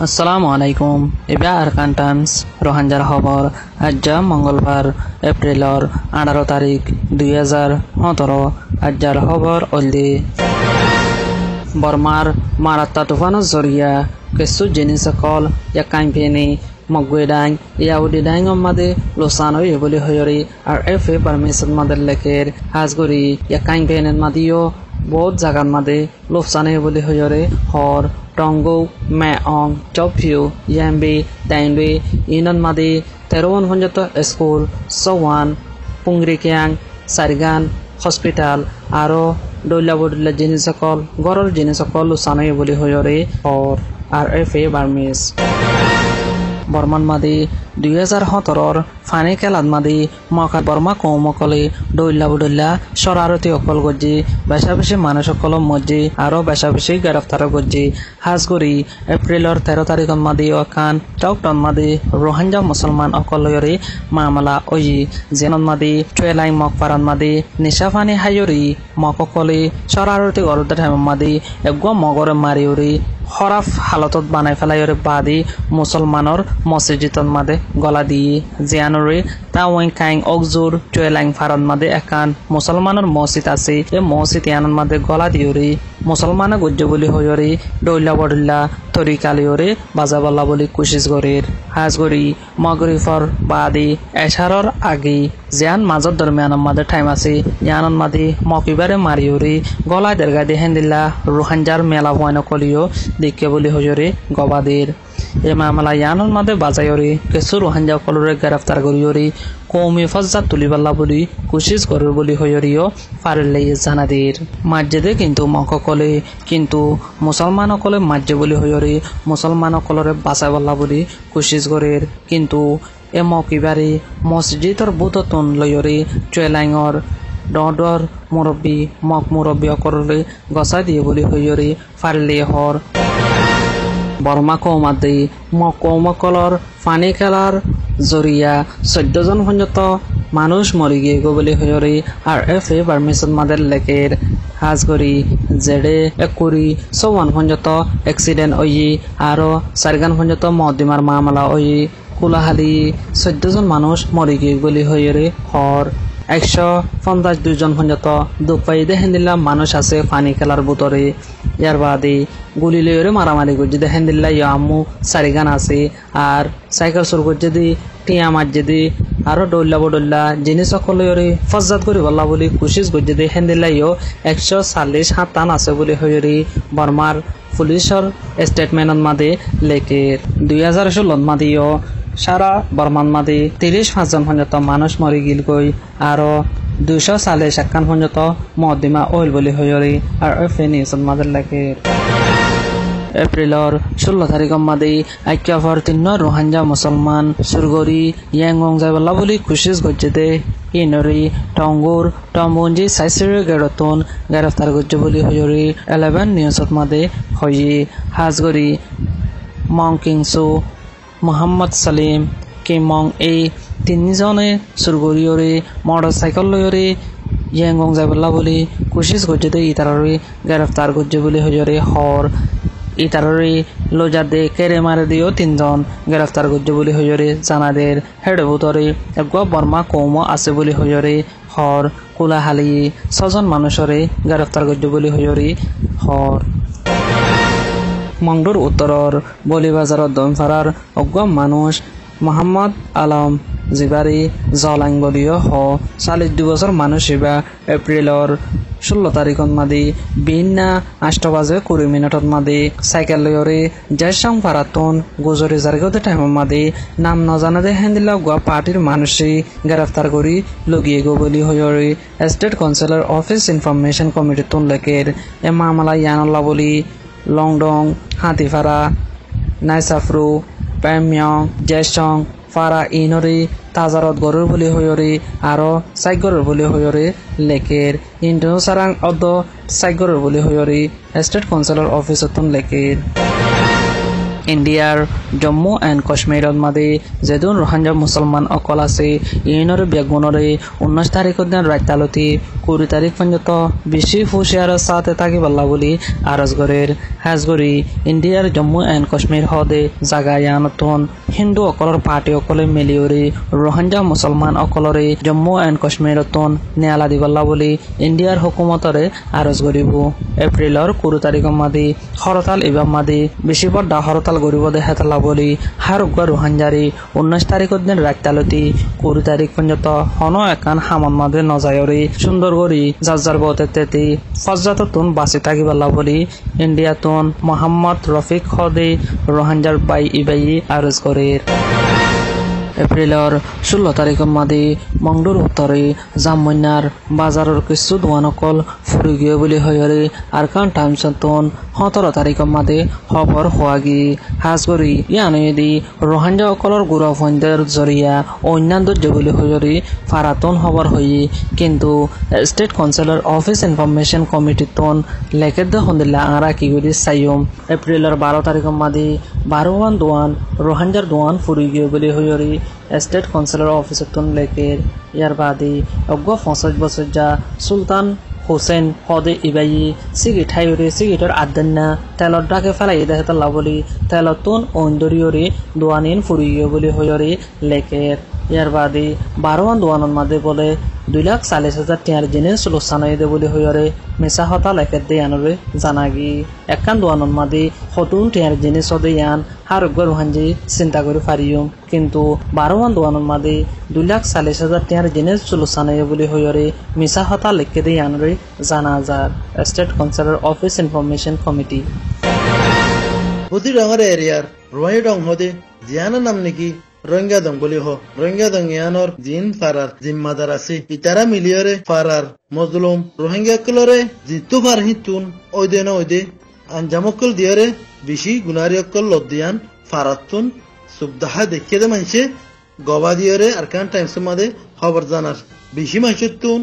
আসসালামু আলাইকুম এবা আরকান টাইমস রোহাঞ্জার খবর আজ মঙ্গলবার এপ্রিলর 18 তারিখ 2017 আজর খবর অলদি বর্মার মারাত্তা তুফানের জরিয়া কিছু জিনিসকল ইয়া ক্যাম্পেইনে মগুইডাং ইয়াউডিডাং মাদে লোসানো বলি হয়রি আর এফএ পারমিশন মাদের লেকের হাজগরি ইয়া ক্যাম্পেইনের মাদিও বহুত জায়গার মাদে লোসানে বলি হয়রে হর টঙ্গো মেঅং চপিউ ইয়াম্বি টাইনবে ইনন মাদে 13 পর্যন্ত স্কুল সওয়ান পুংরিকিয়াং সারগান হসপিটাল আরো দৈলাবদুল্লা জিনিসকল গরর জিনিসকল লোসানে বলি হয়রে হর আর এফএ বার্মিস বর্মান মাদি 2017 ফানি খেলাত মাদি মকা বর্মা কৌমকলে দৈলাবদুল্লা শরারতি অকল গজ্জি বেশাবেশি মানুষ অকল মজ্জি আরো বেশাবেশি গ্রেফতার গজ্জি হাজগরি এপ্রিলর 13 তারিখত মাদি অকান টকটন মাদি রোহিঙ্গা মুসলমান অকলয়রি মামলা ওই জেনত মাদি ট্রেলাই মকপারান মাদি নিশাফানি হায়রি মককলে শরারতি গরুদ মাদি এগুয়া মগরে মারিউরি খরাফ হালতত বানাই ফেলাইরে বাদি মুসলমানৰ মসজিদত মাদে গলা দি জিয়ানৰে তাওয়াই কাইং অগজুৰ টুয়েলাং ফাৰন মাদে একান মুসলমানৰ মসজিদ আছে এই মসজিদ ইয়ানৰ মাদে গলা দিউৰি মুসলমানে গজ্জ বলি হয়রি দৈলা বদুল্লা তরিকালিয়রে বাজাবাল্লা বলি কোশিশ গরির হাজগরি মগরিফর বাদি এশারর আগি জিয়ান মাজত দরমিয়ান মাদে টাইম আছে ইয়ানন মাদি মকিবারে মারিউরি গলা দেরগা দেহেন দিল্লা রোহাঞ্জার মেলা বয়ন কলিও দিকে বলি হয়রি গবাদির এ মামলা ইয়ানন মাদে বাজায়রি কিছু রোহাঞ্জা কলরে গ্রেফতার করিয়রি কৌমি ফজ্জাত তুলিবাল্লা বলি কোশিশ করির বলি হয়রিও ফারিল্লাই জানাদির মসজিদে কিন্তু মককলে কিন্তু মুসলমানসকলে মাজ্জে বলি হয়রি মুসলমানসকলরে বাঁচাইবাল্লা বলি কোশিশ করির কিন্তু এ মকিবারে মসজিদর বুততন লয়রি ট্রেলাইঙর ডর মুরব্বী মুরব্বী অকরলে গছাই দিয়ে বলি হয়রি ফারিল্লাই হর বর্মা কৌমাদি কৌমকলর ফানি খেলার জরিয়া 14 জন পর্যন্ত মানুষ মরি গিয়ে বলি হয়রি আর এফএ পারমিশন মাদের লেকের হাজগরি জেডে একুরি 54 পর্যন্ত অ্যাক্সিডেন্ট ওই আরো সারগান পর্যন্ত মদিমার মামলা ওই কুলাহালি 14 জন মানুষ মরি গিয়ে বলি হয়রি হর 152 জন পর্যন্ত দুপাই দেখেন দিল্লা মানুষ আছে পানি খেলার বুতরে ইয়ার বাদে গুলি লইরে মারামারি করছে দেখেন দিল্লা ইয়ামু সারিগান আছে আর সাইকেল সুর করছে দি টিয়া মারছে দি আরো ডল্লা বডল্লা জিনিস সকল লইরে ফজ্জাত করি বল্লা বলি কোশিশ করছে দেখেন দিল্লা ইও 140 হাত টান আছে বলি হইরি বর্মার পুলিশের স্টেটমেন্ট মাদে লেকের 2016 মাদিও সারা বর্মান মাদে 35 জন পর্যন্ত মানুষ মরি গিল গই আরো 240 পর্যন্ত মদিমা ওইল বলি হয়রি আর ফেনিসন মাদের লাগে এপ্রিলর 16 তারিখ মাদে আইক্যাফর 3 রোহিঙ্গা মুসলমান সুরগরি ইয়াংং যাইবাল্লা বলি কোশিশ করছে দে ইনরি টঙ্গুর টম্বঞ্জি সাইসিরে গেরতন গ্রেফতার করছে বলি হয়রি 11 নিউজত মাদে হই হাজগরি মংকিংসু মোহাম্মদ সালিম কিমং এই তিনজনে সুরগরিয়রে মোটরসাইকেল লয়রে ইয়াংং যাইবাল্লা বলি কোশিশ করছে দে ইতাররে গ্রেফতার করছে বলি হয়রে হর ইতাররে লোজা দে কেরে মারে দিও 3 জন গ্রেফতার করছে বলি হয়রে জানাদের হেড ভুতরে একগা বর্মা কৌম আছে বলি হয়রে হর কুলাহালি 6 জন মানুষরে গ্রেফতার করছে বলি হয়রে হর মংডুর উত্তরর বলিবাজারত দমফারার অজ্ঞ মানুষ মোহাম্মদ আলম জিবারি জলাং বলিও হ 42 বছর মানুষ এবা এপ্রিলর 16 তারিখত মাদি বিনা 8 বাজে 20 মিনিটত মাদি সাইকেল লয়রে জয়সং ফারাতন গুজরি জারগতে টাইম মাদি নাম নজানা দে হেন্দিলা গোয়া পার্টির মানুষই গ্রেফতার করি লগিয়ে গো বলি হয়রি state councillor office information committee তুন লেকের এ মামলা ইয়ানল্লা বলি লংডং হাতিফারা নাইসাফরু প্যামিয়ং জেসং ফারা ইনরি তাজারত গরুর বলি হয়রি আরো সাইগরের বলি হয়রি লেকের ইন্ডো সারাং অদ সাইগরের বলি হয়রি স্টেট কাউন্সিলর অফিসতন লেকের ইণ্ডিয়াৰ জম্মু এণ্ড কাশ্মীৰত মাদে যেদুন রোহিঙ্গা মুসলমান অকল আছে ইউনরে বেগুনরে 19 তারিখত দিন রাইতালতি 20 তারিখ পর্যন্ত বেশি হুঁশিয়ার সাথে থাকিবাল্লা বলি আরজগরের হাজগরি ইন্ডিয়ার জম্মু এণ্ড কাশ্মীর হদে জাগায়ানতন হিন্দু অকলর পার্টি অকলে মিলিয়রে রোহিঙ্গা মুসলমান অকলরে জম্মু এণ্ড কাশ্মীরতন নেয়ালা দিবাল্লা বলি ইন্ডিয়ার হুকুমতরে আরজ করিব এপ্রিলর 20 তাৰিখৰ মাদি হরতাল ইবাম মাদি বেশি বড় হরতাল গরিব দেখাতলা বলি হারুগা রোহিঙ্গারি 19 তারিখত দিন রাইতালতি 20 তারিখ পর্যন্ত হন একান হামান মাদে নজায়রে সুন্দর গরি জাজার বতেতেতি ফজ্জাততুন বাসি থাকিবাল্লা বলি ইন্ডিয়াতুন মোহাম্মদ রফিক হদে রোহিঙ্গার বাই ইবাই আরজ করে এপ্রিলর 16 তাৰিখৰ মাদি মংডুৰ উত্তৰে জামমন্যাৰ বাজাৰৰ কিছু দোৱানকল ফুৰি গিয়ে বুলি হয়ৰে আৰকান টাইমছতন 17 তাৰিখৰ মাদি খবৰ হোৱাগি হাজগৰি ইয়ানেদি ৰোহিঙ্গা অকলৰ গুৰাফন্দেৰ জৰিয়া অন্যান্য জবলি হয়ৰে ফাৰাতন খবৰ হৈ কিন্তু স্টেট কাউন্সিলৰ অফিস ইনফৰমেশন কমিটিতন লেখেদ হন্দিলা আৰা কি গৰি চাইম এপ্ৰিলৰ 12 তাৰিখৰ মাদি 12 দোৱান ৰোহিঙ্গাৰ দোৱান ফুৰি গিয়ে বুলি হয়ৰে স্টেট কাউন্সিলৰ অফিসতন লেকের ইয়ার বাদে অজ্ঞ 50 বছর যা সুলতান হোসেন হদে ইবাই সিগি ঠাইরে সিগিটর আদন্না তেলর ডাকে ফেলাই দেখাতে লাবলি তেলতন অন্দরিয়রে দোয়ানিন ফুরিয়ে বলি হয়রে লেকের ইয়ার বাদে 12 দোয়ানন মাদে বলে 2,40,000 টিয়ার জিনিস লোকসানাই দে বলি হয়রে মেসা হতা লেকের দে আনরে জানাগি একান দোয়ানন মাদে হতুন টিয়ার জিনিস হদে ইয়ান হারগর হাঞ্জি চিন্তা করে পারিও কিন্তু 12 দোয়ানন মাদে 2,40,000 টিয়ার জিনিস লোকসানাই বলি হয়রে মেসা হতা লেকে দে আনরে জানা যার স্টেট কাউন্সিলৰ অফিস ইনফরমেশন কমিটি প্রতি রঙের এরিয়ার রোহিঙ্গা রং হদে জিয়ানা নাম নাকি রোহিঙ্গা দং বলি হ রোহিঙ্গা দং ইয়ানোর জিন ফারার জিম্মাদার আছে ইতারা মিলিয়রে ফারার মজলুম রোহিঙ্গা কলরে জিতু ফার হিতুন ওইদে না ওইদে আঞ্জামকল দিয়রে বেশি গুনারি অকল লদিয়ান ফারাতুন সুবদাহা দেখিয়ে দে মানুষে গবা দিয়রে আরকান টাইমস মাদে খবর জানার বেশি মানুষের তুন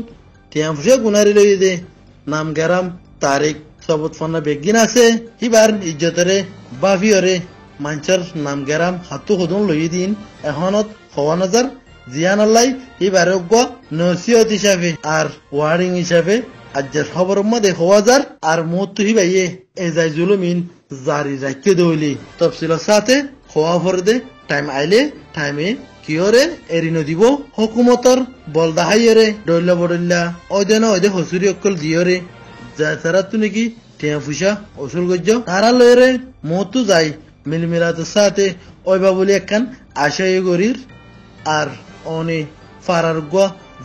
টিয়ামফুসা গুনারি লই দে নাম গেরাম তারিখ সবত ফান্না বেগিন আছে হিবার ইজ্জতরে বাফিয়রে মাঞ্চার নাম গেরাম হাতু হদন লই দিন এখনত হওয়া নজার জিয়ান আল্লাহ হিবার নসিহত হিসাবে আর ওয়ারিং হিসাবে আজ্জার খবর মধ্যে হওয়া যার আর মতো হিবাইয়ে এজাই জুলুমিন জারি রাখিয়ে দইলি তফসিলের সাথে হওয়া ভরে দে টাইম আইলে টাইমে কিয়রে এরিনো দিব হুকুমতর বলদাহাইরে ডইলা বডইলা ওইদে না ওইদে হসুরি অকল দিয়রে যা তারা তো নাকি টিয়া ফুসা অসুল গজ্জ তারা লয়রে মতো যাই মিলমিলাতের সাথে ওইবা বলি একখান আশাই গরির আর অনে ফারার গ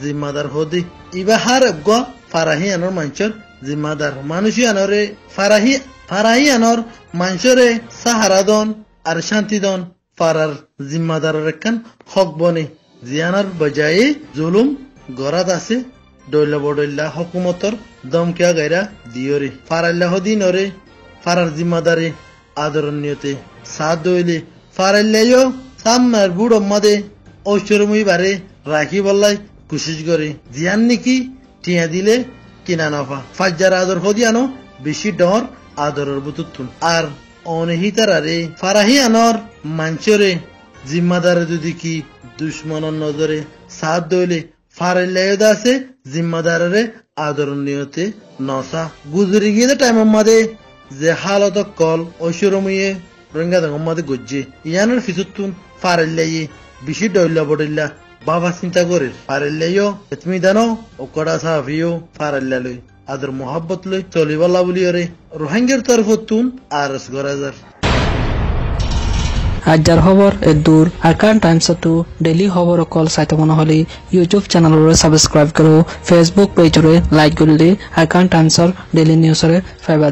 জিম্মাদার হদি ইবা হার গ ফারাহি আনর মানুষের জিম্মাদার মানুষই আনরে ফারাহি আনর মানুষরে সাহারা দন আর শান্তি দন ফারার জিম্মাদারের একখান হক বনে জিয়ানার বজায়ে জুলুম গরাত আছে ডইলা বডইলা হুকুমতর দমকিয়া গাইরা দিয়রে ফারাল্লাহ দিনরে ফারার জিম্মাদারে আদরণীয়তে সাথ দইলে ফারাল্লাইও সামনার বুড়ো মাদে ঐশ্বরময়ী বারে রাখি বললাই কোশিশ করে জিয়ান নাকি টিয়া দিলে কিনা নফা ফাজ্জার আদর হদিয়ানো বেশি ডর আদরের বুতুতুন আর অনহিতারারে ফারাহি আনর মাঞ্চরে জিম্মাদারে যদি কি দুশ্মনের নজরে সাথ দইলে ফারাল্লাইও দাসে জিম্মাদারে আদরণীয়তে নসা গুজরি গিয়ে টাইমের মাদে যে হালত কল ঐশ্বরময়ে রোহিঙ্গা দঙ্গর মাদে গজ্জে ইয়ানোর ফিসুতুন ফারাল্লাইয়ে বেশি ডইলা বডইলা বাবা চিন্তা করে ফারাল্লাইও তুমি জানো ও কড়া সাহাফিও ফারাল্লা লই আদর মোহাব্বত লই চলিবাল্লা বলি ওরে রোহিঙ্গার তরফতুন আরস গরাজার আজ্জার খবর এদূর আরকান টাইমসতো ডেইলি খবর অকল চাইতে মনে হলে ইউটিউব চ্যানেলরে সাবস্ক্রাইব করো ফেসবুক পেজরে লাইক করলে আরকান টাইমসর ডেইলি নিউজরে ফাইবার